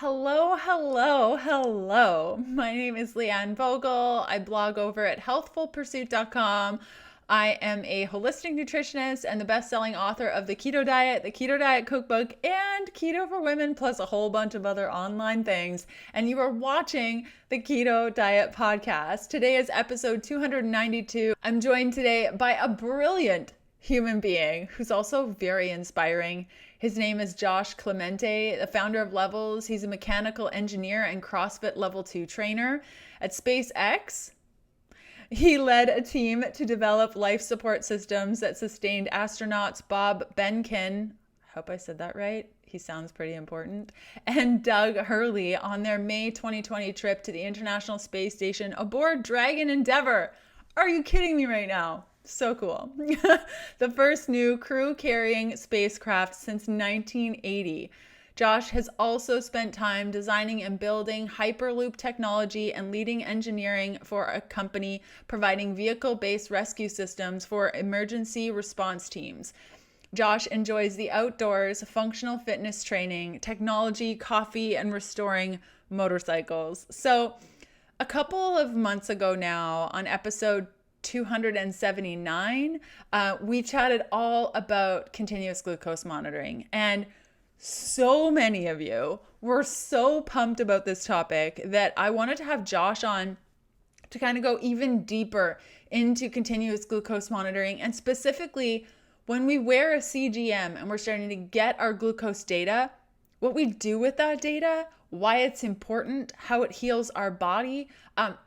Hello, hello, hello. My name is Leanne Vogel. I blog over at healthfulpursuit.com. I am a holistic nutritionist and the best-selling author of the Keto Diet Cookbook, and Keto for Women, plus a whole bunch of other online things. And you are watching the Keto Diet Podcast. Today is episode 292. I'm joined today by a brilliant human being who's also very inspiring. His name is Josh Clemente, the founder of Levels. He's a mechanical engineer and CrossFit Level 2 trainer. At SpaceX, he led a team to develop life support systems that sustained astronauts Bob Behnken, I hope I said that right, he sounds pretty important, and Doug Hurley on their May 2020 trip to the International Space Station aboard Dragon Endeavour. Are you kidding me right now? So cool. The first new crew-carrying spacecraft since 1980. Josh has also spent time designing and building Hyperloop technology and leading engineering for a company providing vehicle-based rescue systems for emergency response teams. Josh enjoys the outdoors, functional fitness training, technology, coffee, and restoring motorcycles. So a couple of months ago now, on episode 279, we chatted all about continuous glucose monitoring, and so many of you were so pumped about this topic that I wanted to have Josh on to kind of go even deeper into continuous glucose monitoring, and specifically when we wear a CGM and we're starting to get our glucose data, what we do with that data, why it's important, how it heals our body,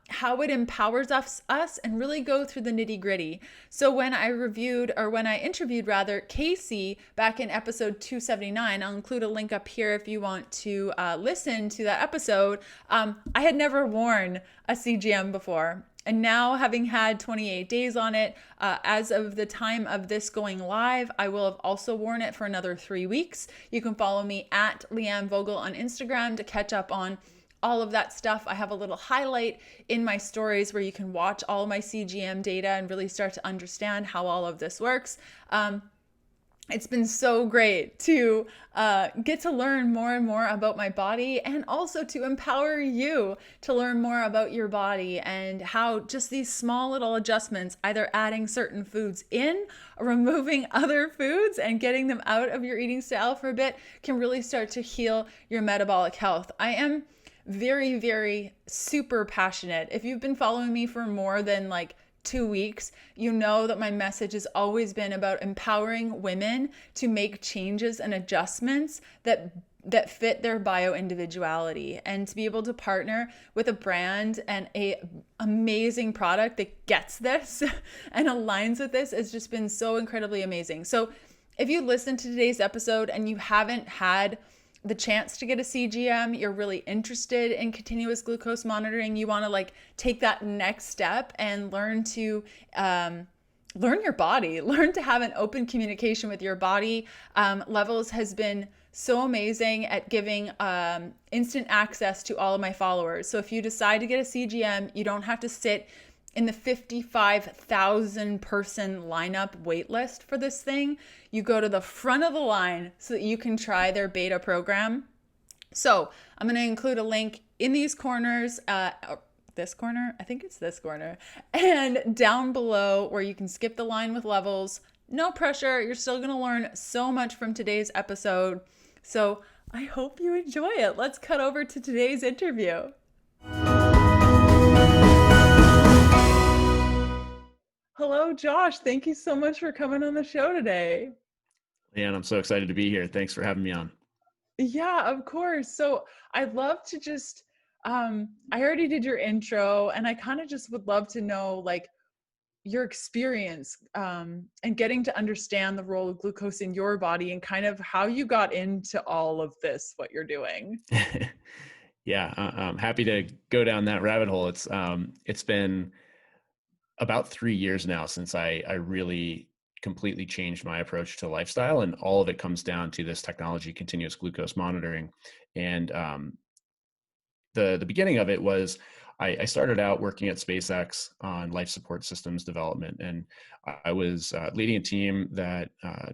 how it empowers us, and really go through the nitty gritty. So when I interviewed Casey back in episode 279, I'll include a link up here if you want to listen to that episode. I had never worn a CGM before. And now, having had 28 days on it, as of the time of this going live, I will have also worn it for another 3 weeks. You can follow me at Leanne Vogel on Instagram to catch up on all of that stuff. I have a little highlight in my stories where you can watch all of my CGM data and really start to understand how all of this works. It's been so great to get to learn more and more about my body, and also to empower you to learn more about your body and how just these small little adjustments, either adding certain foods in or removing other foods and getting them out of your eating style for a bit, can really start to heal your metabolic health. I am very, very super passionate. If you've been following me for more than 2 weeks, you know that my message has always been about empowering women to make changes and adjustments that fit their bio individuality, and to be able to partner with a brand and a amazing product that gets this and aligns with this has just been so incredibly amazing. So if you listen to today's episode and you haven't had the chance to get a CGM, you're really interested in continuous glucose monitoring, you want to take that next step and learn to learn your body, learn to have an open communication with your body. Levels has been so amazing at giving instant access to all of my followers. So if you decide to get a CGM, you don't have to sit in the 55,000 person lineup waitlist for this thing. You go to the front of the line so that you can try their beta program. So I'm going to include a link in these corners, this corner, I think it's this corner, and down below where you can skip the line with Levels. No pressure. You're still going to learn so much from today's episode. So I hope you enjoy it. Let's cut over to today's interview. Hello, Josh. Thank you so much for coming on the show today. And I'm so excited to be here. Thanks for having me on. Yeah, of course. So I'd love to just, I already did your intro, and I kind of just would love to know your experience and getting to understand the role of glucose in your body, and kind of how you got into all of this, what you're doing. Yeah, I'm happy to go down that rabbit hole. It's been about 3 years now since I really completely changed my approach to lifestyle, and all of it comes down to this technology, continuous glucose monitoring. And the beginning of it was I started out working at SpaceX on life support systems development, and I was leading a team that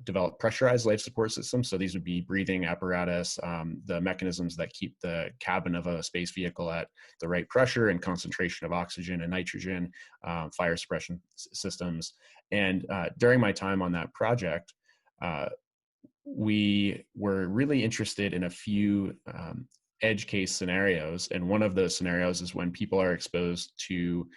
developed pressurized life support systems. So these would be breathing apparatus, the mechanisms that keep the cabin of a space vehicle at the right pressure and concentration of oxygen and nitrogen, fire suppression systems. And during my time on that project, we were really interested in a few edge case scenarios. And one of those scenarios is when people are exposed to,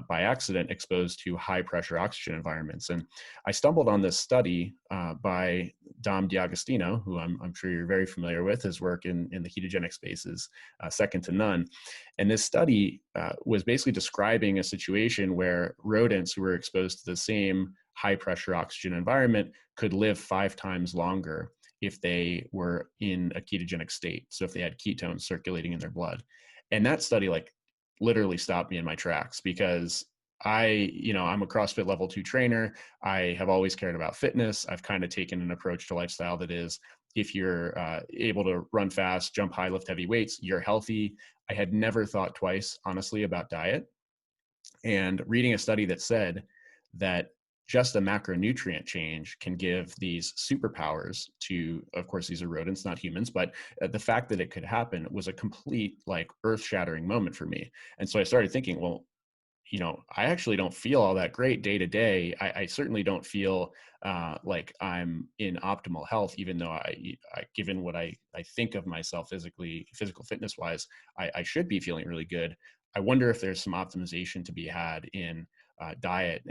by accident, exposed to high pressure oxygen environments. And I stumbled on this study by Dom D'Agostino, who I'm sure you're very familiar with. His work in the ketogenic space is second to none. And this study was basically describing a situation where rodents who were exposed to the same high pressure oxygen environment could live 5 times longer if they were in a ketogenic state. So if they had ketones circulating in their blood. And that study like literally stopped me in my tracks, because I'm a CrossFit level 2 trainer. I have always cared about fitness. I've kind of taken an approach to lifestyle that is, if you're able to run fast, jump high, lift heavy weights, you're healthy. I had never thought twice, honestly, about diet. And reading a study that said that just a macronutrient change can give these superpowers to, of course, these are rodents, not humans, but the fact that it could happen was a complete like earth-shattering moment for me. And so I started thinking, well, I actually don't feel all that great day to day. I certainly don't feel like I'm in optimal health, even though given what I think of myself physical fitness wise, I should be feeling really good. I wonder if there's some optimization to be had in diet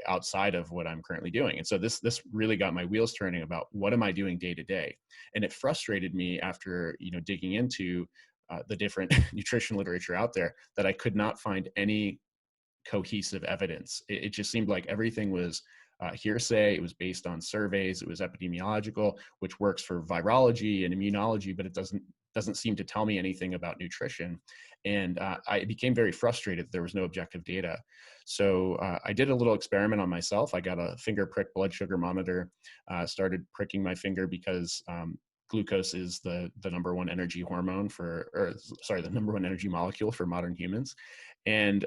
outside of what I'm currently doing. And so this really got my wheels turning about what am I doing day to day. And it frustrated me after digging into the different nutrition literature out there that I could not find any cohesive evidence. It just seemed like everything was hearsay. It was based on surveys. It was epidemiological, which works for virology and immunology, but it doesn't seem to tell me anything about nutrition. And I became very frustrated that there was no objective data. So I did a little experiment on myself. I got a finger prick blood sugar monitor, started pricking my finger because glucose is the number one energy hormone the number one energy molecule for modern humans. And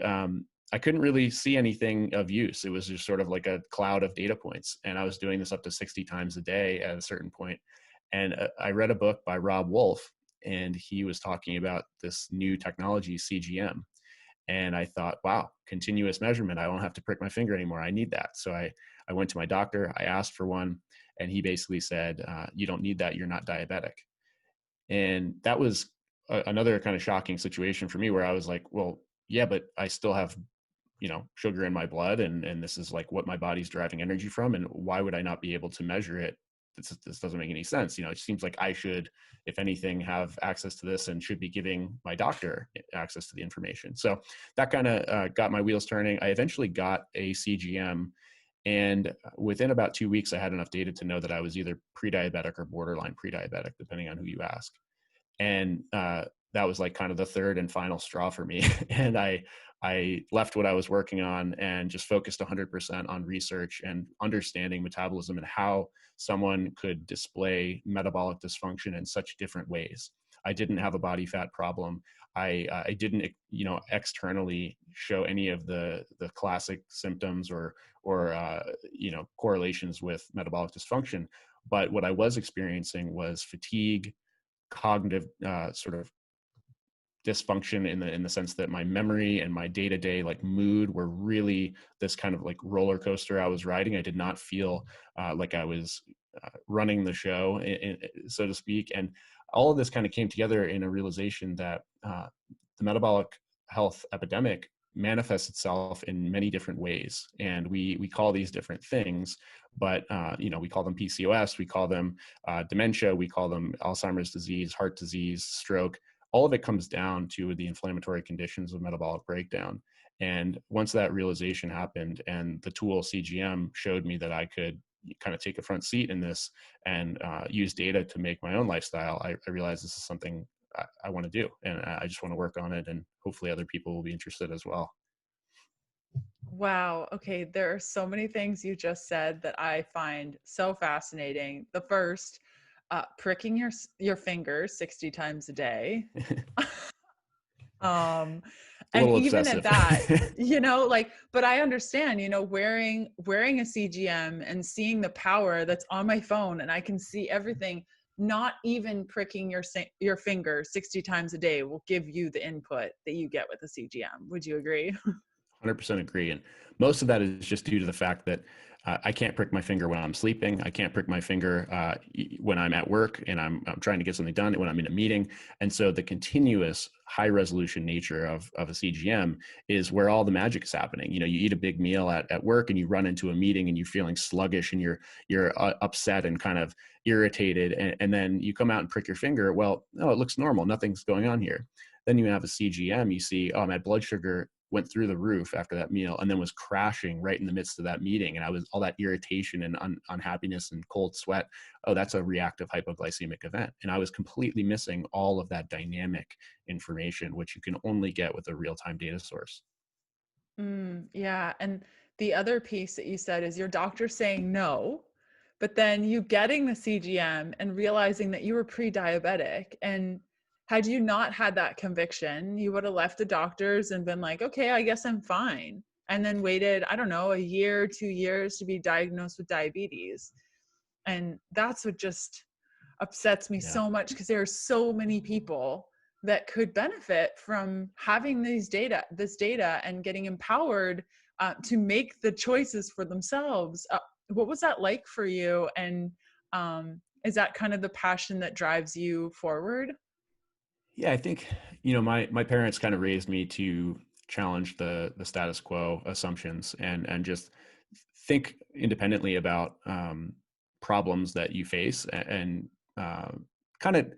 I couldn't really see anything of use. It was just sort of like a cloud of data points. And I was doing this up to 60 times a day at a certain point. And I read a book by Rob Wolf, and he was talking about this new technology, CGM. And I thought, wow, continuous measurement. I won't have to prick my finger anymore. I need that. So I went to my doctor. I asked for one. And he basically said, you don't need that. You're not diabetic. And that was another kind of shocking situation for me, where I was like, well, yeah, but I still have sugar in my blood, and this is like what my body's deriving energy from, and why would I not be able to measure it? This doesn't make any sense. It seems like I should, if anything, have access to this and should be giving my doctor access to the information. So that kind of got my wheels turning. I eventually got a CGM, and within about 2 weeks, I had enough data to know that I was either pre-diabetic or borderline pre-diabetic, depending on who you ask. And that was like kind of the third and final straw for me. And I left what I was working on and just focused 100% on research and understanding metabolism and how someone could display metabolic dysfunction in such different ways. I didn't have a body fat problem. I didn't, externally show any of the classic symptoms or correlations with metabolic dysfunction. But what I was experiencing was fatigue, cognitive sort of dysfunction in the sense that my memory and my day-to-day like mood were really this kind of like roller coaster I was riding. I did not feel like I was running the show, so to speak. And all of this kind of came together in a realization that the metabolic health epidemic manifests itself in many different ways, and we call these different things, but we call them PCOS, we call them dementia, we call them Alzheimer's disease, heart disease, stroke. All of it comes down to the inflammatory conditions of metabolic breakdown. And once that realization happened, and the tool CGM showed me that I could kind of take a front seat in this and use data to make my own lifestyle, I realized this is something I want to do, and I just want to work on it, and hopefully other people will be interested as well. Wow. Okay. There are so many things you just said that I find so fascinating. The first, pricking your fingers 60 times a day. Um, A and little even at obsessive. that, like, but I understand, wearing a CGM and seeing the power that's on my phone, and I can see everything. Not even pricking your finger 60 times a day will give you the input that you get with a CGM. Would you agree? 100% agree. And most of that is just due to the fact that I can't prick my finger when I'm sleeping. I can't prick my finger when I'm at work and I'm trying to get something done, when I'm in a meeting. And so the continuous high resolution nature of a CGM is where all the magic is happening. You eat a big meal at work and you run into a meeting and you're feeling sluggish and you're upset and kind of irritated. And then you come out and prick your finger. Well, no, it looks normal. Nothing's going on here. Then you have a CGM, you see, oh, my blood sugar went through the roof after that meal and then was crashing right in the midst of that meeting. And I was all that irritation and unhappiness and cold sweat. Oh, that's a reactive hypoglycemic event. And I was completely missing all of that dynamic information, which you can only get with a real-time data source. Yeah. And the other piece that you said is your doctor saying no, but then you getting the CGM and realizing that you were pre-diabetic. And had you not had that conviction, you would have left the doctors and been like, okay, I guess I'm fine. And then waited, I don't know, a year, 2 years to be diagnosed with diabetes. And that's what just upsets me Yeah. so much, because there are so many people that could benefit from having this data and getting empowered to make the choices for themselves. What was that like for you? And is that kind of the passion that drives you forward? Yeah, I think, my parents kind of raised me to challenge the status quo assumptions and just think independently about problems that you face and kind of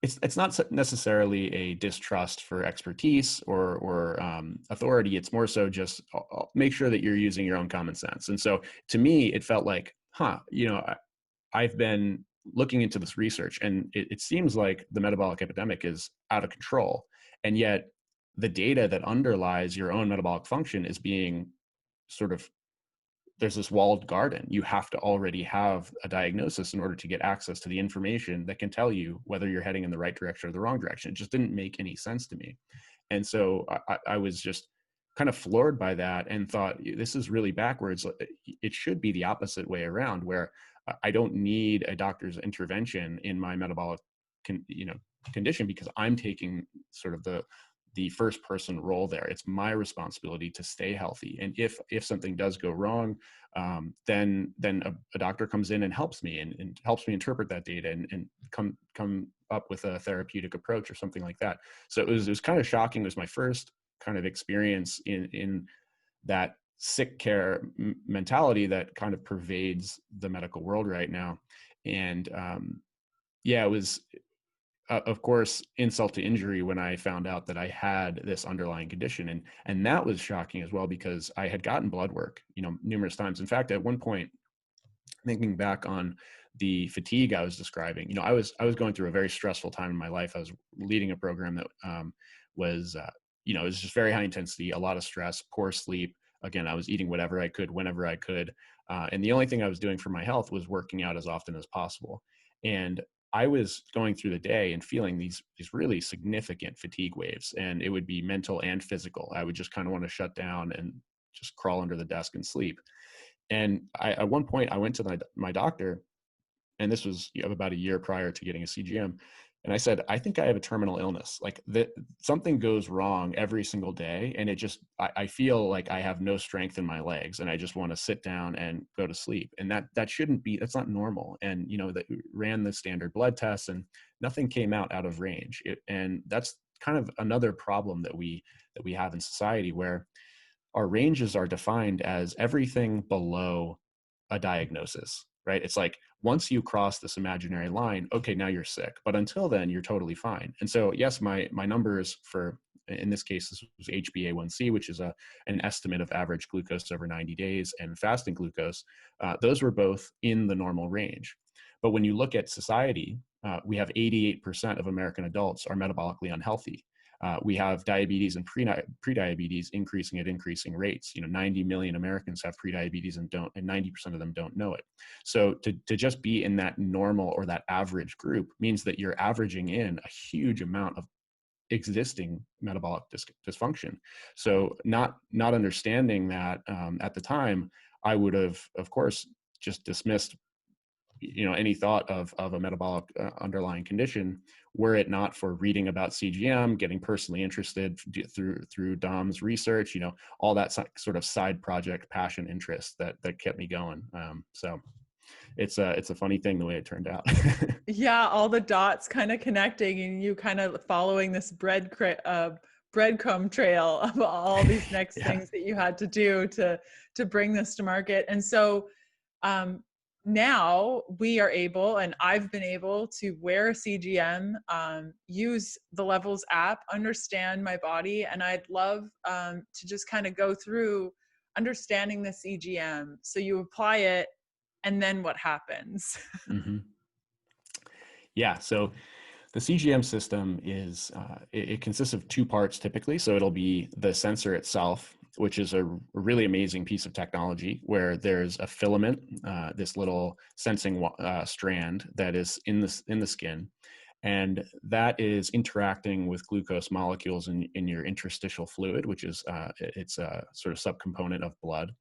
it's not necessarily a distrust for expertise or authority. It's more so just make sure that you're using your own common sense. And so to me, it felt like, I've been looking into this research and it seems like the metabolic epidemic is out of control. And yet the data that underlies your own metabolic function is being sort of, there's this walled garden. You have to already have a diagnosis in order to get access to the information that can tell you whether you're heading in the right direction or the wrong direction. It just didn't make any sense to me. And so I was just kind of floored by that and thought, this is really backwards. It should be the opposite way around, where I don't need a doctor's intervention in my metabolic condition, because I'm taking sort of the first person role there. It's my responsibility to stay healthy. And if something does go wrong, then a doctor comes in and helps me and helps me interpret that data and come up with a therapeutic approach or something like that. So it was kind of shocking. It was my first kind of experience in that sick care mentality that kind of pervades the medical world right now. And yeah, it was, of course, insult to injury when I found out that I had this underlying condition. And that was shocking as well, because I had gotten blood work, numerous times. In fact, at one point, thinking back on the fatigue I was describing, I was going through a very stressful time in my life. I was leading a program that was, it was just very high intensity, a lot of stress, poor sleep. Again, I was eating whatever I could, whenever I could. And the only thing I was doing for my health was working out as often as possible. And I was going through the day and feeling these really significant fatigue waves, and it would be mental and physical. I would just kind of want to shut down and just crawl under the desk and sleep. And at one point I went to my doctor, and this was about a year prior to getting a CGM. And I said, I think I have a terminal illness. Like something goes wrong every single day. And I feel like I have no strength in my legs and I just want to sit down and go to sleep. And that shouldn't be, that's not normal. And, that ran the standard blood tests and nothing came out of range. And that's kind of another problem that we have in society, where our ranges are defined as everything below a diagnosis, right? It's like, once you cross this imaginary line, okay, now you're sick. But until then, you're totally fine. And so, yes, my numbers for, in this case, this was HbA1c, which is an estimate of average glucose over 90 days, and fasting glucose. Those were both in the normal range. But when you look at society, we have 88% of American adults are metabolically unhealthy. We have diabetes and pre-diabetes increasing at increasing rates. 90 million Americans have pre-diabetes and 90% of them don't know it. So to just be in that normal or that average group means that you're averaging in a huge amount of existing metabolic dysfunction. So not understanding that at the time, I would have, of course, just dismissed any thought of a metabolic underlying condition, were it not for reading about CGM, getting personally interested through Dom's research, all that sort of side project passion interest that kept me going. So it's a funny thing the way it turned out. Yeah, all the dots kind of connecting and you kind of following this breadcrumb trail of all these next Yeah. things that you had to do to bring this to market. And so now we are able, and I've been able to wear a CGM, use the Levels app, understand my body. And I'd love to just kind of go through understanding the CGM. So you apply it, and then what happens? Mm-hmm. Yeah. So the CGM system is, it consists of two parts typically. So it'll be the sensor itself, which is a really amazing piece of technology where there's a filament, this little sensing strand that is in the skin. And that is interacting with glucose molecules in your interstitial fluid, which is it's a sort of subcomponent of blood.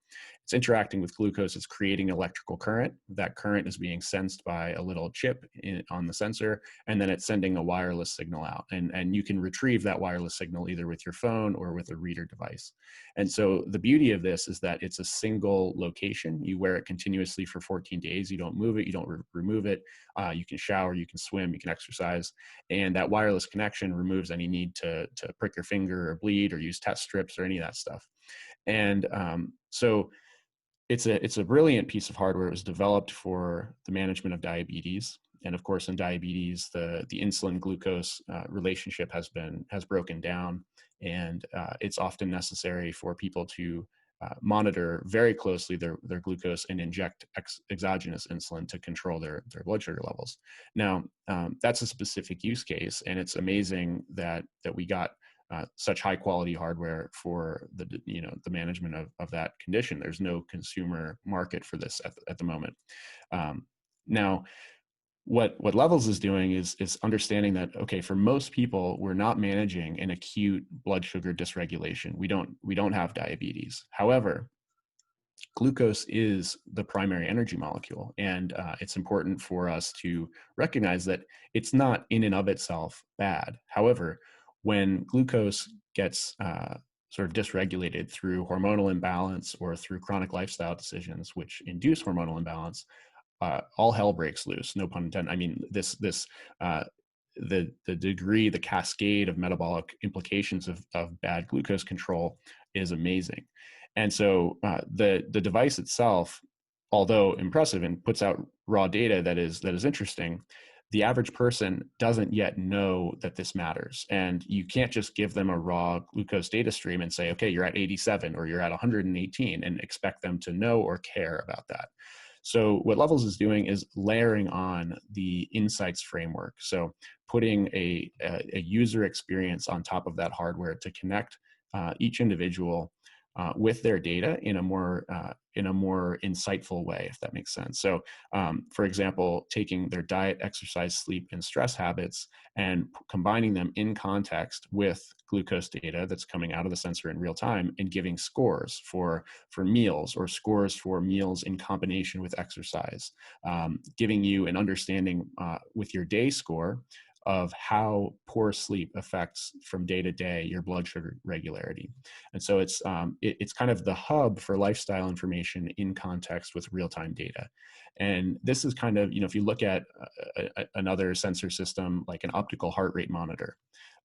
It's interacting with glucose. It's creating electrical current. That current is being sensed by a little chip on the sensor, and then it's sending a wireless signal out. And you can retrieve that wireless signal either with your phone or with a reader device. And so the beauty of this is that it's a single location. You wear it continuously for 14 days. You don't move it. You don't remove it. You can shower, you can swim, you can exercise. And that wireless connection removes any need to prick your finger or bleed or use test strips or any of that stuff. And so it's a brilliant piece of hardware. It was developed for the management of diabetes. And of course, in diabetes, the insulin glucose relationship has broken down. And it's often necessary for people to monitor very closely their glucose and inject exogenous insulin to control their blood sugar levels. Now, that's a specific use case, and it's amazing that we got such high quality hardware for the management of that condition. There's no consumer market for this at the moment. Now, what Levels is doing is understanding that, okay, for most people, we're not managing an acute blood sugar dysregulation. We don't have diabetes. However, glucose is the primary energy molecule, and it's important for us to recognize that it's not in and of itself bad. However, when glucose gets sort of dysregulated through hormonal imbalance or through chronic lifestyle decisions which induce hormonal imbalance, all hell breaks loose. No pun intended. I mean, the degree, the cascade of metabolic implications of bad glucose control is amazing. And so the device itself, although impressive and puts out raw data that is interesting, the average person doesn't yet know that this matters. And you can't just give them a raw glucose data stream and say, okay, you're at 87 or you're at 118 and expect them to know or care about that. So what Levels is doing is layering on the insights framework. So putting a user experience on top of that hardware to connect each individual with their data in a more insightful way, if that makes sense. So, for example, taking their diet, exercise, sleep, and stress habits and combining them in context with glucose data that's coming out of the sensor in real time, and giving scores for meals or scores for meals in combination with exercise, giving you an understanding with your day score of how poor sleep affects from day to day your blood sugar regularity. And so it's kind of the hub for lifestyle information in context with real-time data. And this is kind of, if you look at another sensor system like an optical heart rate monitor.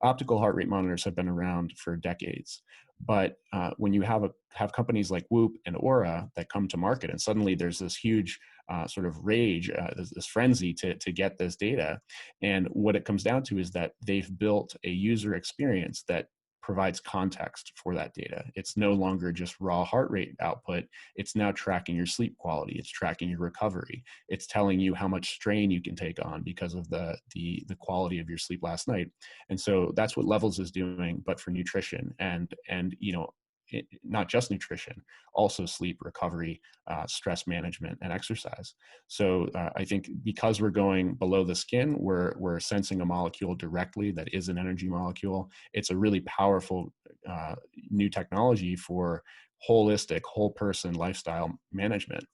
Optical heart rate monitors have been around for decades. But when you have companies like Whoop and Aura that come to market, and suddenly there's this huge sort of rage, this frenzy to get this data. And what it comes down to is that they've built a user experience that provides context for that data. It's no longer just raw heart rate output. It's now tracking your sleep quality. It's tracking your recovery. It's telling you how much strain you can take on because of the quality of your sleep last night. And so that's what Levels is doing, but for nutrition. And not just nutrition, also sleep, recovery, stress management, and exercise. So I think because we're going below the skin, we're sensing a molecule directly that is an energy molecule. It's a really powerful new technology for holistic, whole person lifestyle management.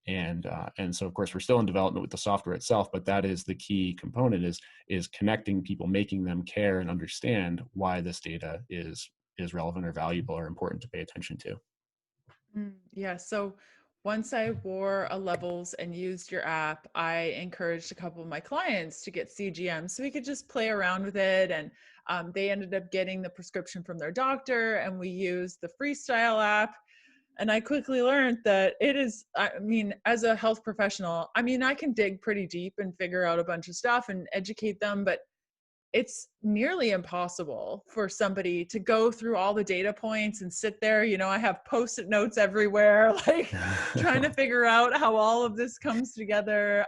And so of course we're still in development with the software itself, but that is the key component, is connecting people, making them care and understand why this data is relevant or valuable or important to pay attention to. Yeah. So once I wore a Levels and used your app, I encouraged a couple of my clients to get CGM so we could just play around with it. And they ended up getting the prescription from their doctor, and we used the Freestyle app. And I quickly learned that it is, I mean, as a health professional, I mean, I can dig pretty deep and figure out a bunch of stuff and educate them, but it's nearly impossible for somebody to go through all the data points and sit there. I have post-it notes everywhere, like trying to figure out how all of this comes together.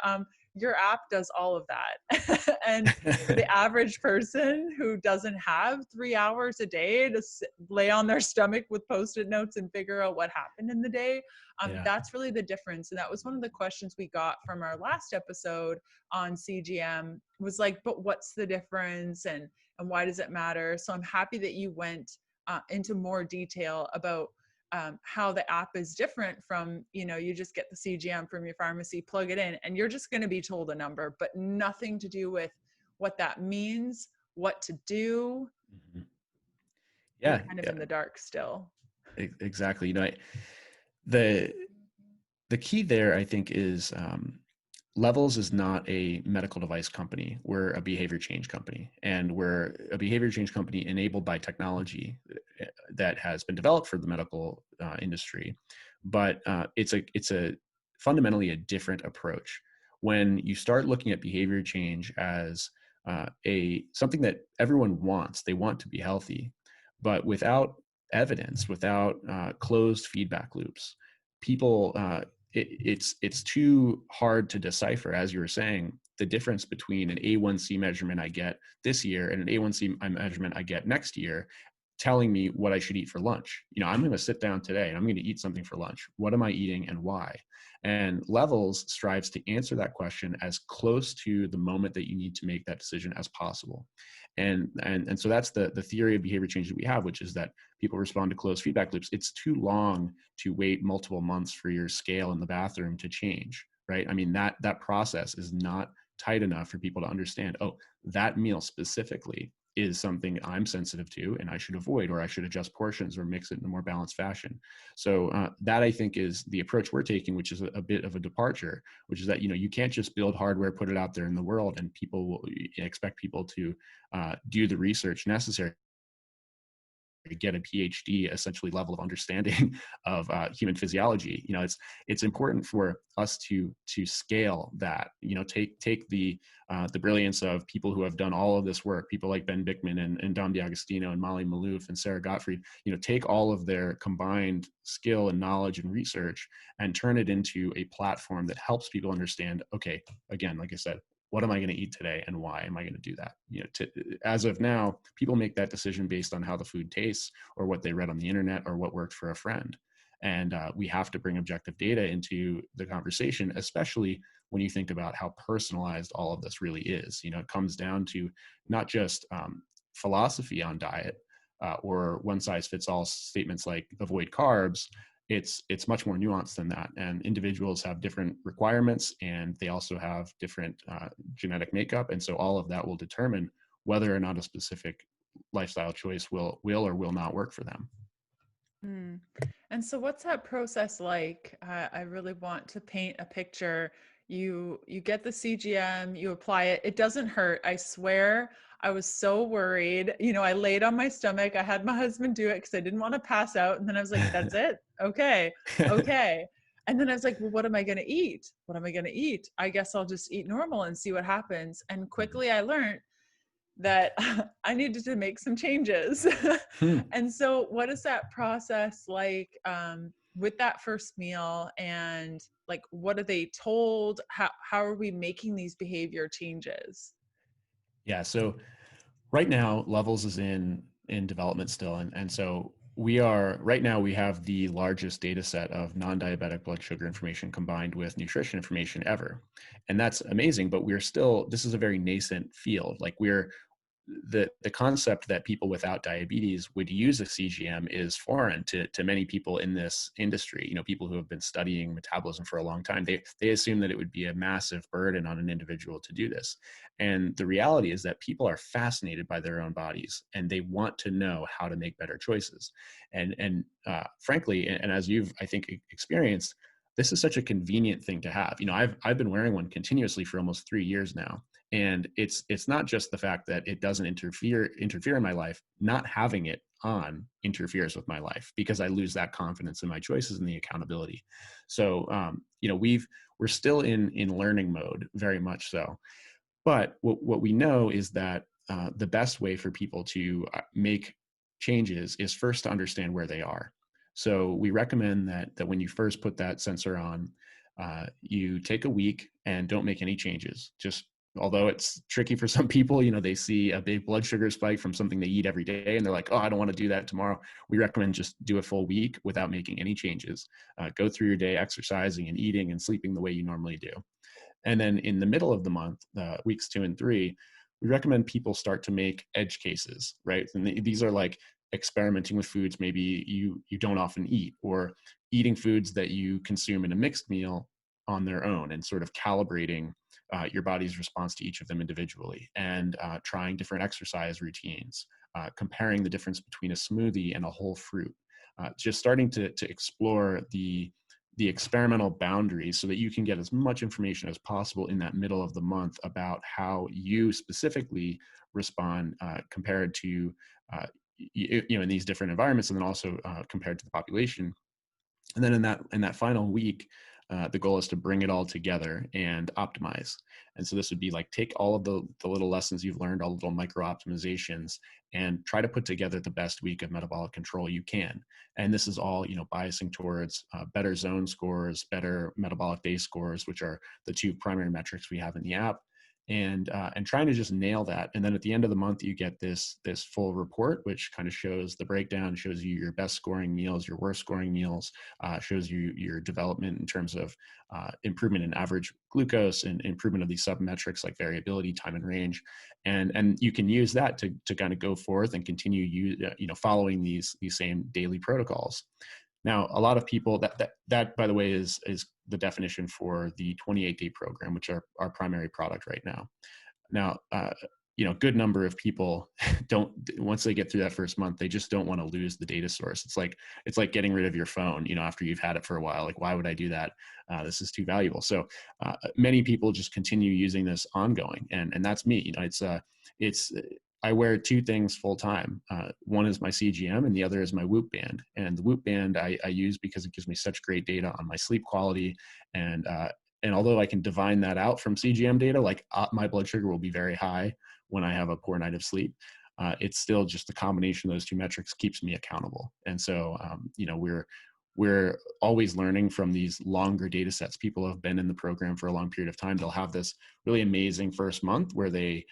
Your app does all of that. And the average person who doesn't have 3 hours a day to lay on their stomach with post-it notes and figure out what happened in the day, Yeah. that's really the difference. And that was one of the questions we got from our last episode on CGM, was like, but what's the difference, and why does it matter? So I'm happy that you went into more detail about how the app is different from, you just get the CGM from your pharmacy, plug it in, and you're just going to be told a number, but nothing to do with what that means, what to do. Mhm. You're Yeah, kind of yeah, in the dark still. exactly. The the key there, I think, is Levels is not a medical device company. We're a behavior change company, and we're a behavior change company enabled by technology that has been developed for the medical industry. But it's a fundamentally a different approach. When you start looking at behavior change as a something that everyone wants, they want to be healthy, but without evidence, without closed feedback loops, people it's too hard to decipher, as you were saying, the difference between an A1C measurement I get this year and an A1C measurement I get next year telling me what I should eat for lunch. I'm going to sit down today and I'm going to eat something for lunch. What am I eating and why? And Levels strives to answer that question as close to the moment that you need to make that decision as possible. And so that's the theory of behavior change that we have, which is that people respond to closed feedback loops. It's too long to wait multiple months for your scale in the bathroom to change, right? I mean, that process is not tight enough for people to understand, oh, that meal specifically is something I'm sensitive to and I should avoid, or I should adjust portions or mix it in a more balanced fashion. So that, I think, is the approach we're taking, which is a bit of a departure, which is that, you can't just build hardware, put it out there in the world, and people will expect people to do the research necessary to get a PhD essentially level of understanding of human physiology. It's important for us to scale that. Take the brilliance of people who have done all of this work, people like Ben Bickman and Dom D'Agostino and Molly Maloof and Sarah Gottfried. Take all of their combined skill and knowledge and research and turn it into a platform that helps people understand, okay, again, like I said, what am I going to eat today and why am I going to do that? As of now, people make that decision based on how the food tastes or what they read on the internet or what worked for a friend. And we have to bring objective data into the conversation, especially when you think about how personalized all of this really is. It comes down to not just philosophy on diet or one size fits all statements like avoid carbs. It's much more nuanced than that, and individuals have different requirements, and they also have different genetic makeup, and so all of that will determine whether or not a specific lifestyle choice will or will not work for them. Mm. And so what's that process like? I really want to paint a picture. You get the CGM, you apply it. It doesn't hurt. I swear, I was so worried. I laid on my stomach. I had my husband do it because I didn't want to pass out. And then I was like, that's it. Okay. Okay. And then I was like, well, what am I going to eat? What am I going to eat? I guess I'll just eat normal and see what happens. And quickly I learned that I needed to make some changes. And so what is that process like with that first meal, and like what are they told? How are we making these behavior changes? Yeah. So right now, Levels is in development still, and so we are right now, we have the largest data set of non-diabetic blood sugar information combined with nutrition information ever. And that's amazing, but we're still, this is a very nascent field. Like we're, the concept that people without diabetes would use a CGM is foreign to many people in this industry. You know, people who have been studying metabolism for a long time, they assume that it would be a massive burden on an individual to do this. And the reality is that people are fascinated by their own bodies and they want to know how to make better choices. And frankly, and as you've, I think, experienced, this is such a convenient thing to have. You know, I've been wearing one continuously for almost 3 years now. And it's not just the fact that it doesn't interfere in my life. Not having it on interferes with my life because I lose that confidence in my choices and the accountability. So you know, we're still in learning mode, very much so. But what we know is that the best way for people to make changes is first to understand where they are. So we recommend that when you first put that sensor on, you take a week and don't make any changes. Just, although it's tricky for some people, you know, they see a big blood sugar spike from something they eat every day and they're like, oh, I don't want to do that tomorrow. We recommend just do a full week without making any changes. Go through your day exercising and eating and sleeping the way you normally do. And then in the middle of the month, weeks 2 and 3, we recommend people start to make edge cases, right? And these are like experimenting with foods maybe you don't often eat, or eating foods that you consume in a mixed meal on their own, and sort of calibrating your body's response to each of them individually, and trying different exercise routines, comparing the difference between a smoothie and a whole fruit, just starting to explore the experimental boundaries so that you can get as much information as possible in that middle of the month about how you specifically respond compared to, you know, in these different environments, and then also compared to the population. And then in that final week, the goal is to bring it all together and optimize. And so this would be like, take all of the little lessons you've learned, all the little micro optimizations, and try to put together the best week of metabolic control you can. And this is all, you know, biasing towards better zone scores, better metabolic day scores, which are the 2 primary metrics we have in the app. And trying to just nail that. And then at the end of the month, you get this full report, which kind of shows the breakdown, shows you your best scoring meals, your worst scoring meals, shows you your development in terms of improvement in average glucose and improvement of these sub metrics like variability, time and range. And you can use that to kind of go forth and continue you know, following these same daily protocols. Now, a lot of people, that by the way is the definition for the 28-day program, which are our primary product right now. Now, you know, good number of people don't, once they get through that first month, they just don't want to lose the data source. It's like getting rid of your phone, you know, after you've had it for a while. Like, why would I do that? This is too valuable. So many people just continue using this ongoing, and that's me. You know, it's I wear 2 things full time. One is my CGM and the other is my Whoop band. And the Whoop band I use because it gives me such great data on my sleep quality. And although I can divine that out from CGM data, like my blood sugar will be very high when I have a poor night of sleep. It's still just the combination of those 2 metrics keeps me accountable. And so, you know, we're always learning from these longer data sets. People have been in the program for a long period of time. They'll have this really amazing first month where they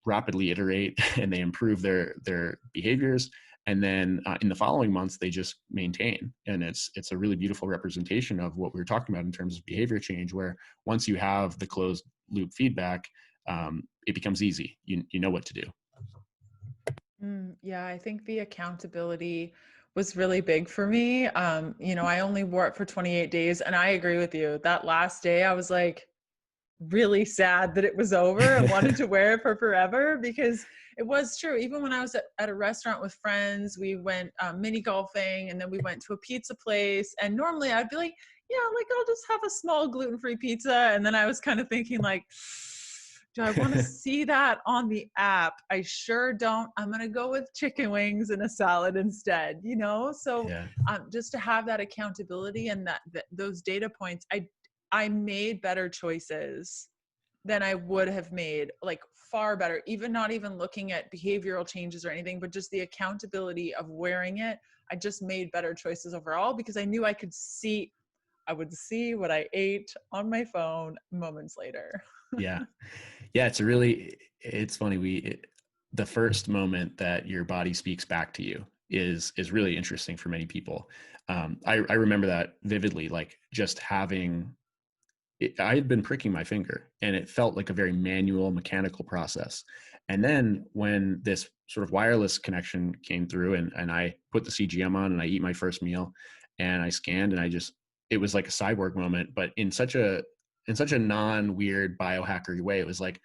rapidly iterate and they improve their behaviors. And then in the following months, they just maintain. And it's a really beautiful representation of what we were talking about in terms of behavior change, where once you have the closed loop feedback, it becomes easy. You know what to do. Yeah, I think the accountability was really big for me. You know, I only wore it for 28 days, and I agree with you. That last day, I was like really sad that it was over and wanted to wear it for forever, because it was true. Even when I was at a restaurant with friends, we went mini golfing, and then we went to a pizza place. And normally I'd be like, yeah, like I'll just have a small gluten-free pizza. And then I was kind of thinking like, do I want to see that on the app? I sure don't. I'm going to go with chicken wings and a salad instead, you know? So Yeah. just to have that accountability and those data points, I made better choices than I would have made, like far better, even not even looking at behavioral changes or anything, but just the accountability of wearing it. I just made better choices overall because I knew I would see what I ate on my phone moments later. Yeah. Yeah. It's funny. The first moment that your body speaks back to you is really interesting for many people. I remember that vividly, like just having I had been pricking my finger and it felt like a very manual, mechanical process. And then when this sort of wireless connection came through and I put the CGM on and I eat my first meal and I scanned and it was like a cyborg moment, but in such a non-weird biohackery way. It was like,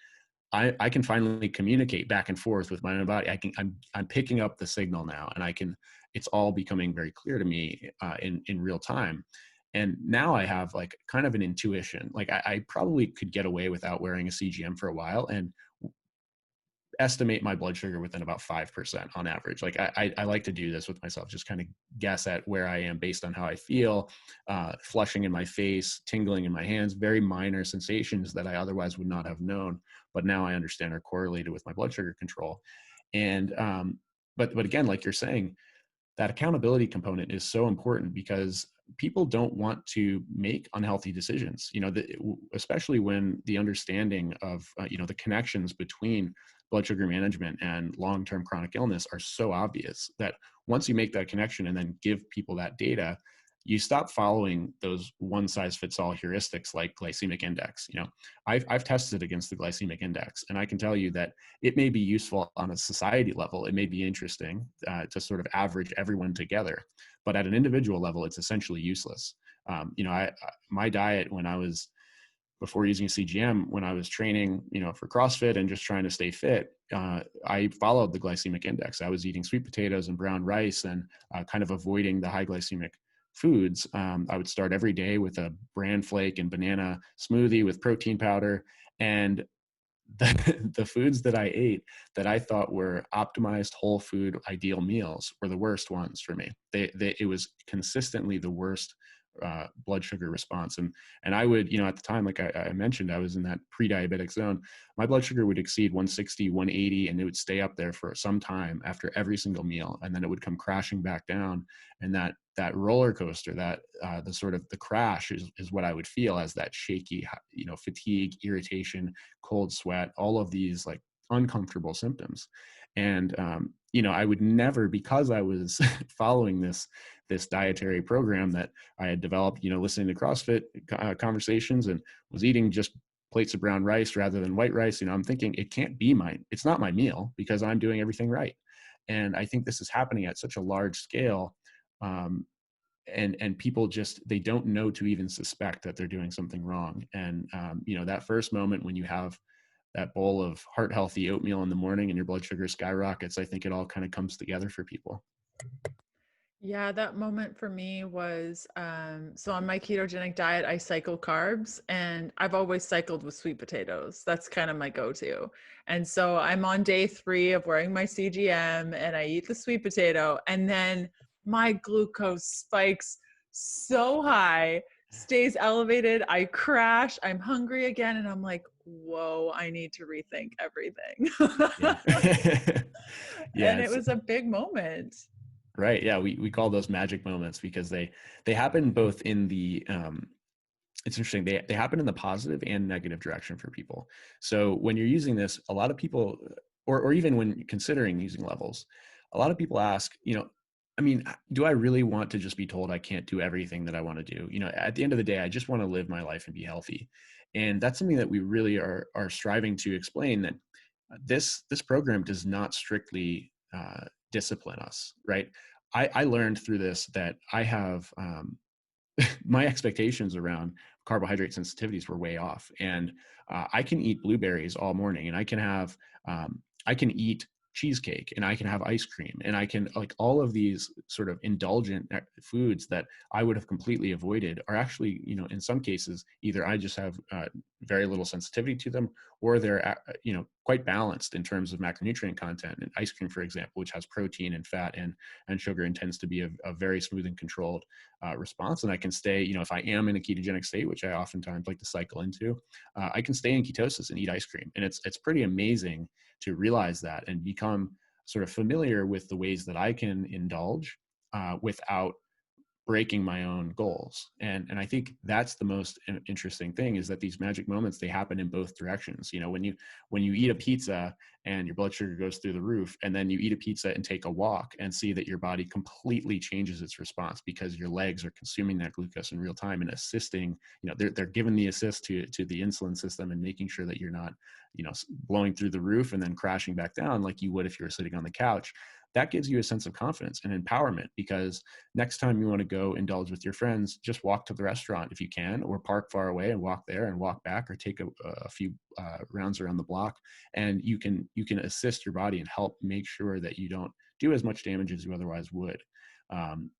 I can finally communicate back and forth with my own body. I'm picking up the signal now and it's all becoming very clear to me in real time. And now I have like kind of an intuition. Like I probably could get away without wearing a CGM for a while and estimate my blood sugar within about 5% on average. Like I like to do this with myself, just kind of guess at where I am based on how I feel, flushing in my face, tingling in my hands, very minor sensations that I otherwise would not have known, but now I understand are correlated with my blood sugar control. And, but again, like you're saying, that accountability component is so important because people don't want to make unhealthy decisions, especially when the understanding of the connections between blood sugar management and long-term chronic illness are so obvious that once you make that connection and then give people that data, you stop following those one size fits all heuristics like glycemic index. I've tested against the glycemic index, and I can tell you that it may be useful on a society level. It may be interesting to sort of average everyone together, but at an individual level, it's essentially useless. My diet when I was before using CGM, when I was training, for CrossFit and just trying to stay fit, I followed the glycemic index. I was eating sweet potatoes and brown rice and kind of avoiding the high glycemic foods. I would start every day with a bran flake and banana smoothie with protein powder. And the foods that I ate that I thought were optimized whole food ideal meals were the worst ones for me. It was consistently the worst blood sugar response. And I would, at the time, like I mentioned, I was in that pre-diabetic zone. My blood sugar would exceed 160, 180, and it would stay up there for some time after every single meal. And then it would come crashing back down. And that roller coaster, that the sort of the crash is what I would feel as that shaky, fatigue, irritation, cold sweat, all of these like uncomfortable symptoms. And, I would never, because I was following this dietary program that I had developed, listening to CrossFit conversations and was eating just plates of brown rice rather than white rice. I'm thinking it's not my meal because I'm doing everything right. And I think this is happening at such a large scale. And people they don't know to even suspect that they're doing something wrong. And, that first moment when you have that bowl of heart healthy oatmeal in the morning and your blood sugar skyrockets, I think it all kind of comes together for people. Yeah, that moment for me was so on my ketogenic diet, I cycle carbs and I've always cycled with sweet potatoes. That's kind of my go-to. And so I'm on day 3 of wearing my CGM and I eat the sweet potato and then my glucose spikes so high, stays elevated. I crash, I'm hungry again, and I'm like, whoa, I need to rethink everything. Yeah. Yeah. And it was a big moment. Right. Yeah. We call those magic moments because they happen both in the, it's interesting. They happen in the positive and negative direction for people. So when you're using this, a lot of people, or even when considering using levels, a lot of people ask, do I really want to just be told I can't do everything that I want to do? At the end of the day, I just want to live my life and be healthy. And that's something that we really are striving to explain, that this program does not strictly discipline us, right? I learned through this that I have my expectations around carbohydrate sensitivities were way off, and I can eat blueberries all morning, and I can eat cheesecake, and I can have ice cream, and I can, like, all of these sort of indulgent foods that I would have completely avoided are actually, in some cases, either I just have very little sensitivity to them, or they're quite balanced in terms of macronutrient content. And ice cream, for example, which has protein and fat and sugar, and tends to be a very smooth and controlled response. And I can stay, if I am in a ketogenic state, which I oftentimes like to cycle into, I can stay in ketosis and eat ice cream. And it's pretty amazing to realize that and become sort of familiar with the ways that I can indulge without breaking my own goals. And I think that's the most interesting thing, is that these magic moments, they happen in both directions. You know, when you eat a pizza and your blood sugar goes through the roof, and then you eat a pizza and take a walk and see that your body completely changes its response because your legs are consuming that glucose in real time and assisting, you know, they're giving the assist to the insulin system and making sure that you're not, you know, blowing through the roof and then crashing back down like you would if you were sitting on the couch. That gives you a sense of confidence and empowerment, because next time you want to go indulge with your friends, just walk to the restaurant if you can, or park far away and walk there and walk back, or take a few rounds around the block, and you can assist your body and help make sure that you don't do as much damage as you otherwise would.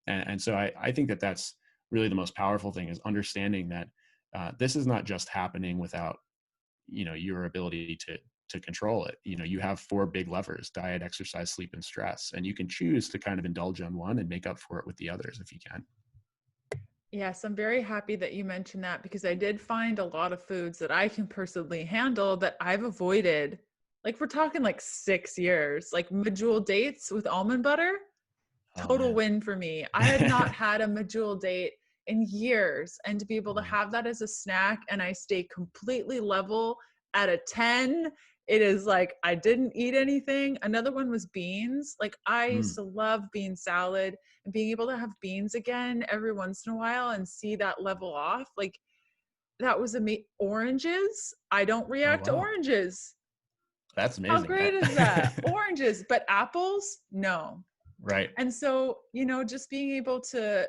And so I think that that's really the most powerful thing, is understanding that this is not just happening without, you know, your ability to control it. You know, you have 4 big levers: diet, exercise, sleep, and stress, and you can choose to kind of indulge on one and make up for it with the others if you can. Yes, I'm very happy that you mentioned that, because I did find a lot of foods that I can personally handle that I've avoided. Like, we're talking like 6 years, like medjool dates with almond butter. Oh Total man. win for me. I had not had a medjool date in years, and to be able to Wow. have that as a snack and I stay completely level at a 10, it is like I didn't eat anything. Another one was beans. Like, I used Mm. to love bean salad, and being able to have beans again every once in a while and see that level off, like, that was amazing. Oranges, I don't Oh react to wow. oranges. That's How amazing. great is that? Oranges, but apples, no. Right. And so, you know, just being able to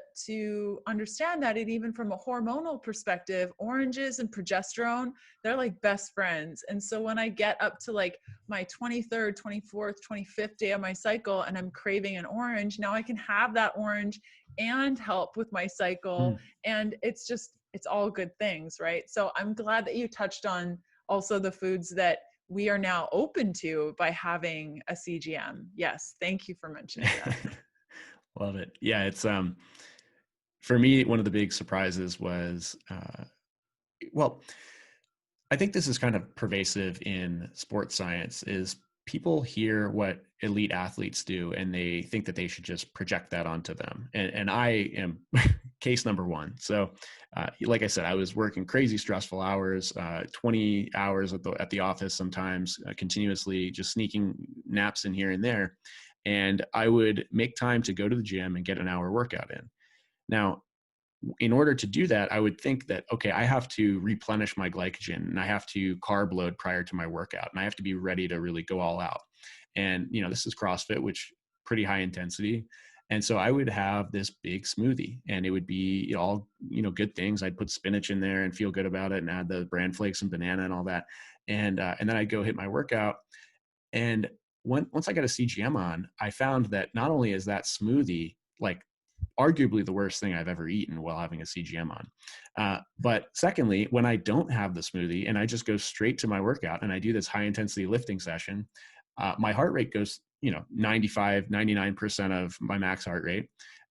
understand that, and even from a hormonal perspective, oranges and progesterone, they're like best friends. And so when I get up to like my 23rd, 24th, 25th day of my cycle and I'm craving an orange, now I can have that orange and help with my cycle. Mm. And it's just, it's all good things, right? So I'm glad that you touched on also the foods that we are now open to by having a CGM. Yes, thank you for mentioning that. Love it. Yeah, it's for me, one of the big surprises was well, I think this is kind of pervasive in sports science, is people hear what elite athletes do and they think that they should just project that onto them. And I am case number one. So, like I said, I was working crazy stressful hours, 20 hours at the office sometimes, continuously, just sneaking naps in here and there. And I would make time to go to the gym and get an hour workout in. Now, in order to do that, I would think that, okay, I have to replenish my glycogen and I have to carb load prior to my workout, and I have to be ready to really go all out. And, you know, this is CrossFit, which pretty high intensity. And so I would have this big smoothie, and it would be, you know, all, you know, good things. I'd put spinach in there and feel good about it, and add the bran flakes and banana and all that. And then I'd go hit my workout. And once I got a CGM on, I found that not only is that smoothie like arguably the worst thing I've ever eaten while having a CGM on. But secondly, when I don't have the smoothie and I just go straight to my workout and I do this high intensity lifting session, my heart rate goes, you know, 95, 99% of my max heart rate.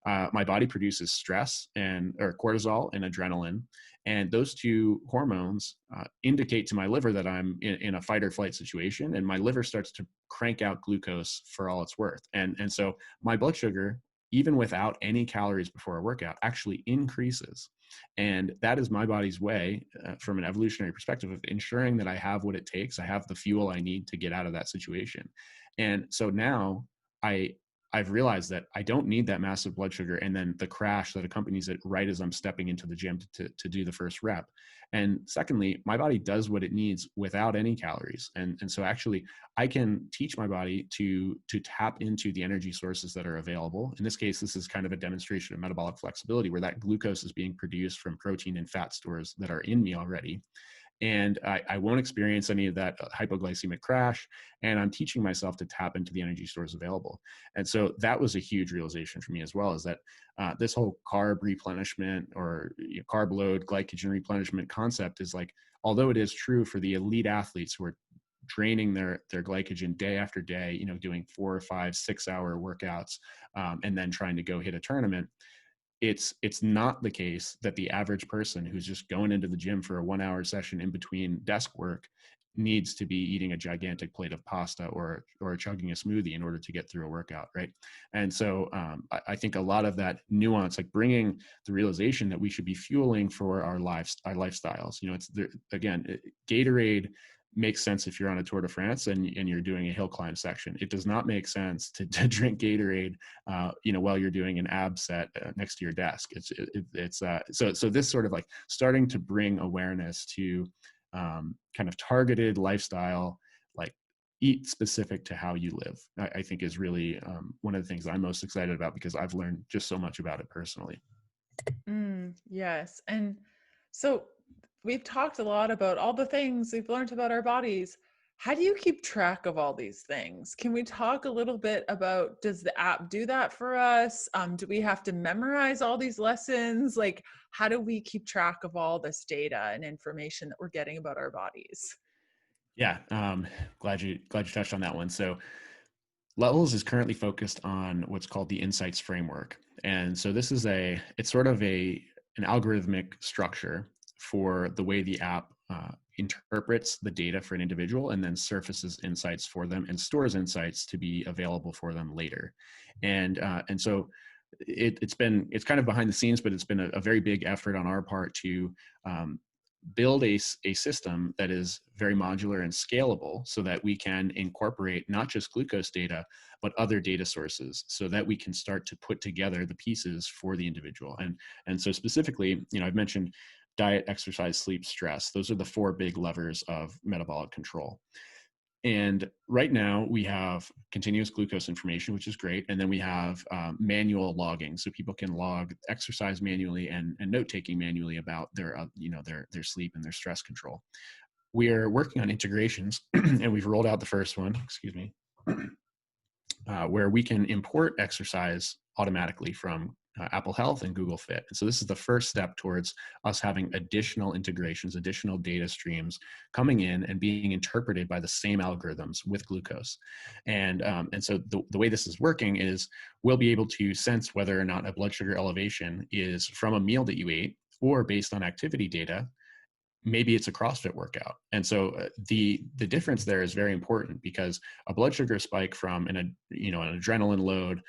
My body produces stress or cortisol and adrenaline. And those two hormones indicate to my liver that I'm in a fight or flight situation, and my liver starts to crank out glucose for all it's worth. And so my blood sugar, even without any calories before a workout, actually increases. And that is my body's way, from an evolutionary perspective, of ensuring that I have what it takes. I have the fuel I need to get out of that situation. And so now I, I've realized that I don't need that massive blood sugar and then the crash that accompanies it right as I'm stepping into the gym to do the first rep. And secondly, my body does what it needs without any calories. And so actually I can teach my body to tap into the energy sources that are available. In this case, this is kind of a demonstration of metabolic flexibility, where that glucose is being produced from protein and fat stores that are in me already. And I won't experience any of that hypoglycemic crash. And I'm teaching myself to tap into the energy stores available. And so that was a huge realization for me as well, is that this whole carb replenishment, or carb load, glycogen replenishment concept is like, although it is true for the elite athletes who are draining their glycogen day after day, you know, doing 4 or 5, 6 hour workouts, and then trying to go hit a tournament, it's not the case that the average person who's just going into the gym for a 1 hour session in between desk work needs to be eating a gigantic plate of pasta or chugging a smoothie in order to get through a workout, right? And so I think a lot of that nuance, like bringing the realization that we should be fueling for our lives, our lifestyles. It's there, again, Gatorade makes sense if you're on a Tour de France and you're doing a hill climb section. It does not make sense to drink Gatorade, while you're doing an ab set next to your desk. So this sort of like starting to bring awareness to kind of targeted lifestyle, like eat specific to how you live, I think is really one of the things I'm most excited about, because I've learned just so much about it personally. Yes. And so we've talked a lot about all the things we've learned about our bodies. How do you keep track of all these things? Can we talk a little bit about, does the app do that for us? Do we have to memorize all these lessons? Like, how do we keep track of all this data and information that we're getting about our bodies? Yeah, glad you touched on that one. So Levels is currently focused on what's called the insights framework. And so this is it's sort of an algorithmic structure for the way the app interprets the data for an individual and then surfaces insights for them and stores insights to be available for them later. And so it's kind of behind the scenes, but it's been a very big effort on our part to build a system that is very modular and scalable so that we can incorporate not just glucose data, but other data sources so that we can start to put together the pieces for the individual. And so specifically, I've mentioned diet, exercise, sleep, stress. Those are the 4 big levers of metabolic control. And right now we have continuous glucose information, which is great. And then we have manual logging. So people can log exercise manually and note-taking manually about their sleep and their stress control. We are working on integrations and we've rolled out the first one, where we can import exercise automatically from Apple Health and Google Fit. And so this is the first step towards us having additional integrations, additional data streams coming in and being interpreted by the same algorithms with glucose. And so the way this is working is we'll be able to sense whether or not a blood sugar elevation is from a meal that you ate or based on activity data. Maybe it's a CrossFit workout. And so the difference there is very important, because a blood sugar spike from an adrenaline load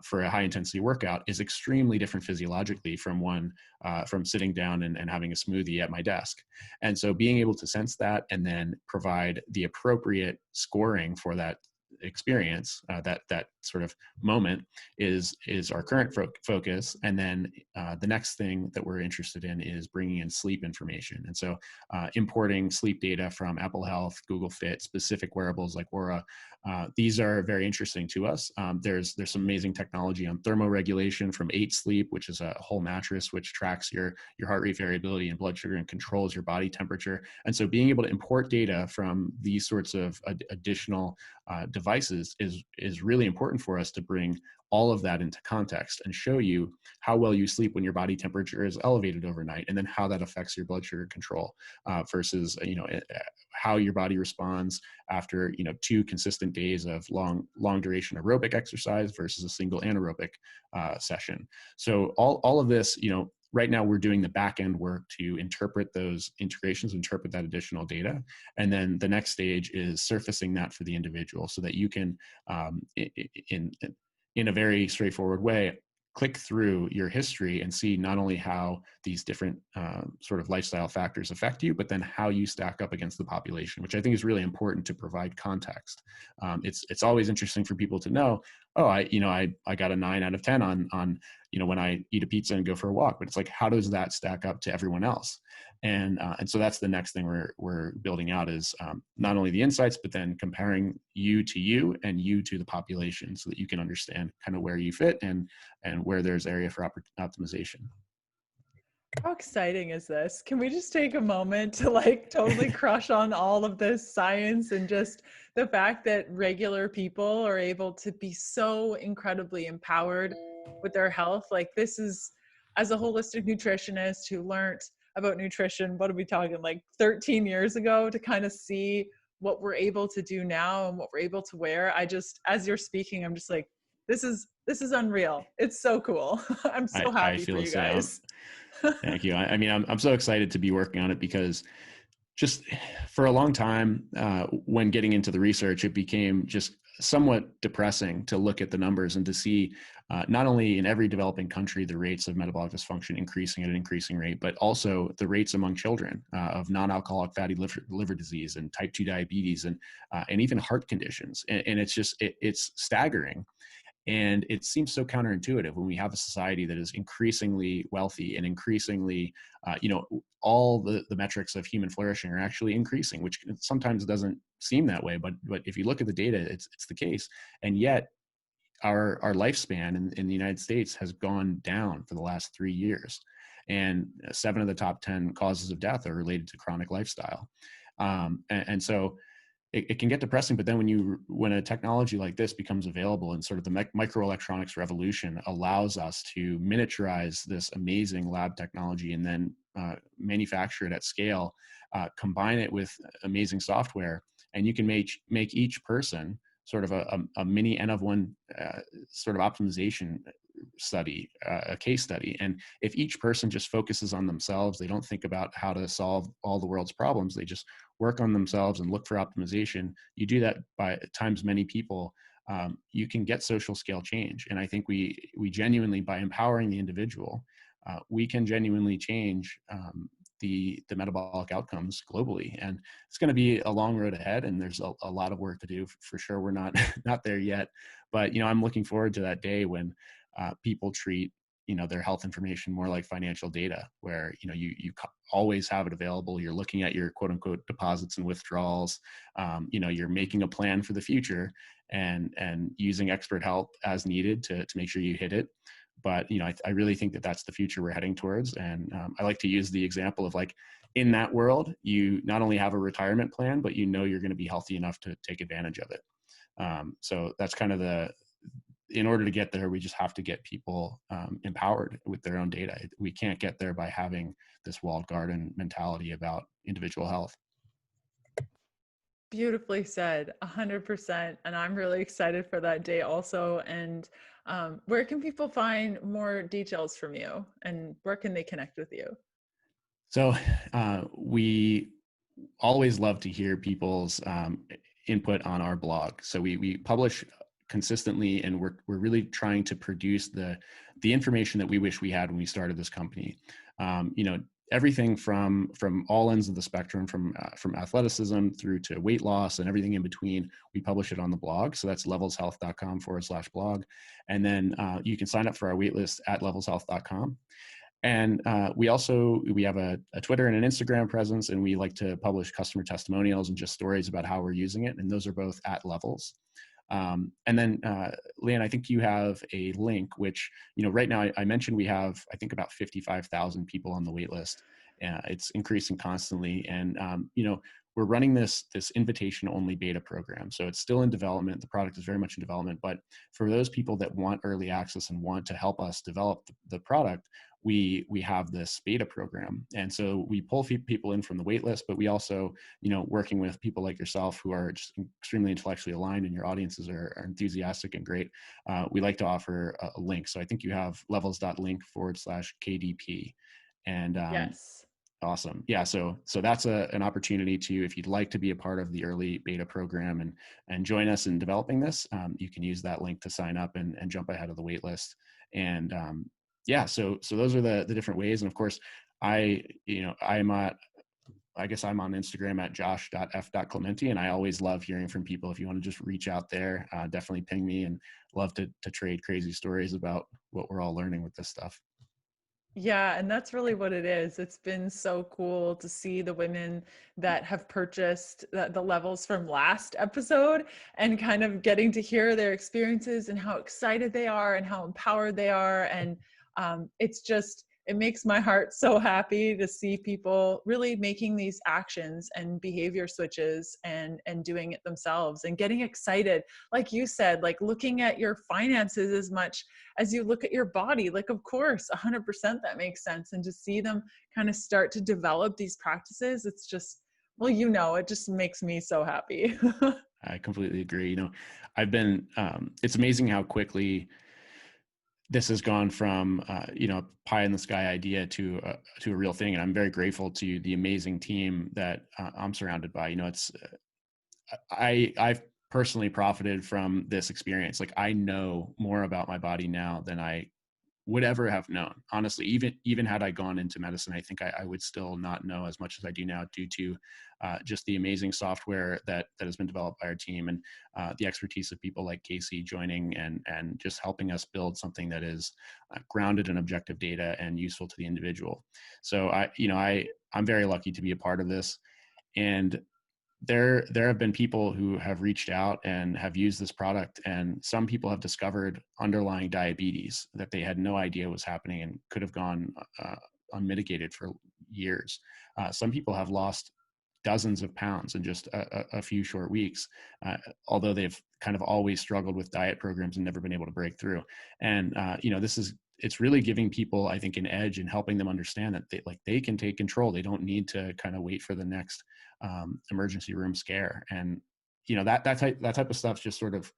for a high intensity workout is extremely different physiologically from sitting down and having a smoothie at my desk. And so being able to sense that and then provide the appropriate scoring for that experience, that sort of moment is our current focus. And then the next thing that we're interested in is bringing in sleep information. And so importing sleep data from Apple Health, Google Fit, specific wearables like Aura. These are very interesting to us. There's some amazing technology on thermoregulation from 8 Sleep, which is a whole mattress which tracks your heart rate variability and blood sugar and controls your body temperature. And so being able to import data from these sorts of additional devices is really important for us to bring all of that into context and show you how well you sleep when your body temperature is elevated overnight, and then how that affects your blood sugar control versus how your body responds after 2 consistent days of long duration aerobic exercise versus a single anaerobic session. So all of this, right now we're doing the back end work to interpret those integrations, interpret that additional data. And then the next stage is surfacing that for the individual so that you can, in a very straightforward way, click through your history and see not only how these different sort of lifestyle factors affect you, but then how you stack up against the population, which I think is really important to provide context. It's always interesting for people to know, oh, I got a 9 out of 10 on when I eat a pizza and go for a walk, but it's like, how does that stack up to everyone else? And so that's the next thing we're building out is not only the insights, but then comparing you to you and you to the population so that you can understand kind of where you fit and where there's area for optimization. How exciting is this? Can we just take a moment to totally crush on all of this science and just the fact that regular people are able to be so incredibly empowered with their health? This is, as a holistic nutritionist who learned about nutrition, what are we talking, 13 years ago, to kind of see what we're able to do now and what we're able to wear. As you're speaking, I'm just like, this is unreal. It's so cool. I'm so happy for you guys. Thank you. I mean, I'm so excited to be working on it because just for a long time, when getting into the research, it became just somewhat depressing to look at the numbers and to see not only in every developing country the rates of metabolic dysfunction increasing at an increasing rate, but also the rates among children of non-alcoholic fatty liver disease and type 2 diabetes and even heart conditions. And it's just it's staggering. And it seems so counterintuitive when we have a society that is increasingly wealthy and increasingly, all the metrics of human flourishing are actually increasing, which sometimes doesn't seem that way. But if you look at the data, it's the case. And yet our lifespan in the United States has gone down for the last 3 years. And 7 of the top 10 causes of death are related to chronic lifestyle. And so it can get depressing, but then when a technology like this becomes available and sort of the microelectronics revolution allows us to miniaturize this amazing lab technology and then manufacture it at scale, combine it with amazing software, and you can make each person sort of a mini N of one sort of optimization study, a case study. And if each person just focuses on themselves, they don't think about how to solve all the world's problems, they just work on themselves and look for optimization. You do that by times many people, you can get social scale change. And I think we genuinely, by empowering the individual, we can genuinely change the metabolic outcomes globally. And it's going to be a long road ahead, and there's a lot of work to do for sure. We're not not there yet, but I'm looking forward to that day when people treat their health information more like financial data, where you always have it available. You're looking at your quote unquote deposits and withdrawals. You're making a plan for the future and using expert help as needed to make sure you hit it. But I really think that that's the future we're heading towards. And I like to use the example of, like, in that world, you not only have a retirement plan, but you're going to be healthy enough to take advantage of it. So that's kind of in order to get there, we just have to get people empowered with their own data. We can't get there by having this walled garden mentality about individual health. Beautifully said, 100%. And I'm really excited for that day also. And where can people find more details from you, and where can they connect with you? So we always love to hear people's input on our blog. So we publish consistently, and we're really trying to produce the information that we wish we had when we started this company. Everything from all ends of the spectrum, from athleticism through to weight loss and everything in between. We publish it on the blog. So that's levelshealth.com/blog. And then you can sign up for our waitlist at levelshealth.com. And we have a Twitter and an Instagram presence, and we like to publish customer testimonials and just stories about how we're using it. And those are both at Levels. And then, Leanne, I think you have a link, which, right now I mentioned we have, I think, about 55,000 people on the wait list. It's increasing constantly. And, we're running this invitation only beta program. So it's still in development. The product is very much in development, but for those people that want early access and want to help us develop the product, we have this beta program. And so we pull people in from the wait list, but we also, working with people like yourself who are just extremely intellectually aligned and your audiences are enthusiastic and great. We like to offer a link. So I think you have levels.link/KDP. And Yes. awesome. Yeah. So that's an opportunity to, if you'd like to be a part of the early beta program and join us in developing this, you can use that link to sign up and jump ahead of the wait list. And yeah, so those are the different ways. And of course, I guess I'm on Instagram at josh.f.clemente, and I always love hearing from people. If you want to just reach out there, definitely ping me, and love to trade crazy stories about what we're all learning with this stuff. Yeah, and that's really what it is. It's been so cool to see the women that have purchased the levels from last episode, and kind of getting to hear their experiences and how excited they are and how empowered they are. And it makes my heart so happy to see people really making these actions and behavior switches and doing it themselves and getting excited. Like you said, like looking at your finances as much as you look at your body. Like, of course, 100% that makes sense. And to see them kind of start to develop these practices, it's just, well, it just makes me so happy. I completely agree. I've been, it's amazing how quickly this has gone from pie in the sky idea to a real thing, and I'm very grateful to the amazing team that I'm surrounded by. It's I've personally profited from this experience. Like, I know more about my body now than I would ever have known. Honestly, even had I gone into medicine, I think I would still not know as much as I do now, due to just the amazing software that has been developed by our team, and the expertise of people like Casey joining and just helping us build something that is grounded in objective data and useful to the individual. So I'm very lucky to be a part of this. And there have been people who have reached out and have used this product, and some people have discovered underlying diabetes that they had no idea was happening and could have gone unmitigated for years. Some people have lost dozens of pounds in just a few short weeks, although they've kind of always struggled with diet programs and never been able to break through. And it's really giving people, I think, an edge and helping them understand that they can take control. They don't need to kind of wait for the next emergency room scare. And that type of stuff just sort of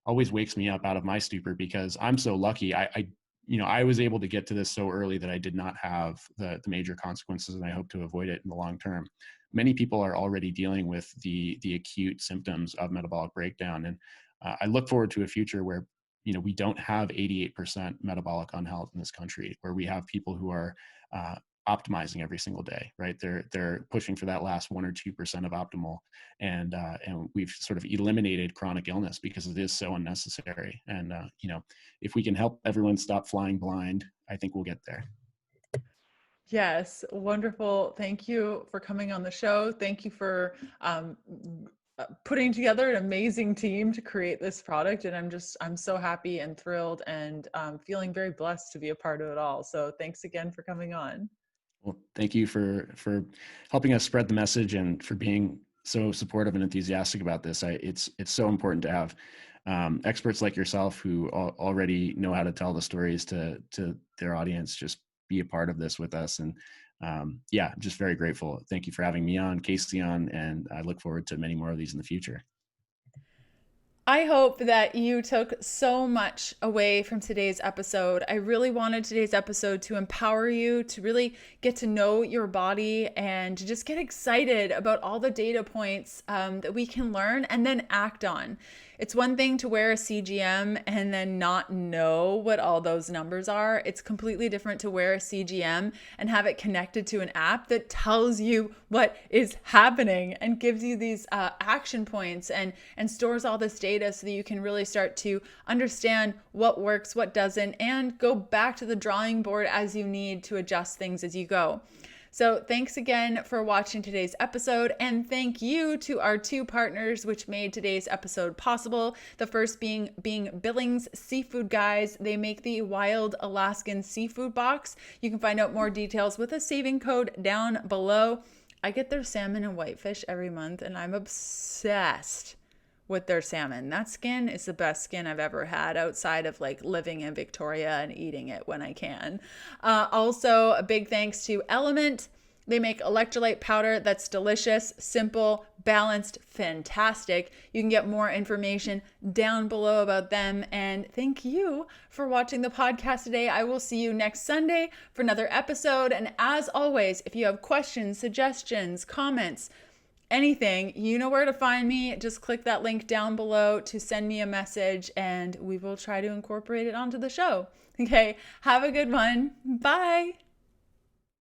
always wakes me up out of my stupor, because I'm so lucky. I was able to get to this so early that I did not have the major consequences, and I hope to avoid it in the long term. Many people are already dealing with the acute symptoms of metabolic breakdown, and I look forward to a future where we don't have 88% metabolic unhealth in this country, where we have people who are optimizing every single day, right? They're pushing for that last 1 or 2% of optimal, and we've sort of eliminated chronic illness because it is so unnecessary. And if we can help everyone stop flying blind, I think we'll get there. Yes, wonderful. Thank you for coming on the show. Thank you for putting together an amazing team to create this product. And I'm so happy and thrilled, and feeling very blessed to be a part of it all. So thanks again for coming on. Well, thank you for helping us spread the message and for being so supportive and enthusiastic about this. It's so important to have experts like yourself who already know how to tell the stories to their audience just be a part of this with us. And I'm just very grateful. Thank you for having me on, Casey on, and I look forward to many more of these in the future. I hope that you took so much away from today's episode. I really wanted today's episode to empower you to really get to know your body and to just get excited about all the data points that we can learn and then act on. It's one thing to wear a CGM and then not know what all those numbers are. It's completely different to wear a CGM and have it connected to an app that tells you what is happening and gives you these action points and stores all this data so that you can really start to understand what works, what doesn't, and go back to the drawing board as you need to adjust things as you go. So thanks again for watching today's episode, and thank you to our two partners which made today's episode possible. The first being Billings Seafood Guys. They make the Wild Alaskan Seafood Box. You can find out more details with a saving code down below. I get their salmon and whitefish every month, and I'm obsessed with their salmon. That skin is the best skin I've ever had outside of like living in Victoria and eating it when I can. Also, a big thanks to Element. They make electrolyte powder that's delicious, simple, balanced, fantastic. You can get more information down below about them. And thank you for watching the podcast today. I will see you next Sunday for another episode. And as always, if you have questions, suggestions, comments, anything, you know where to find me. Just click that link down below to send me a message, and we will try to incorporate it onto the show. Okay, have a good one. Bye.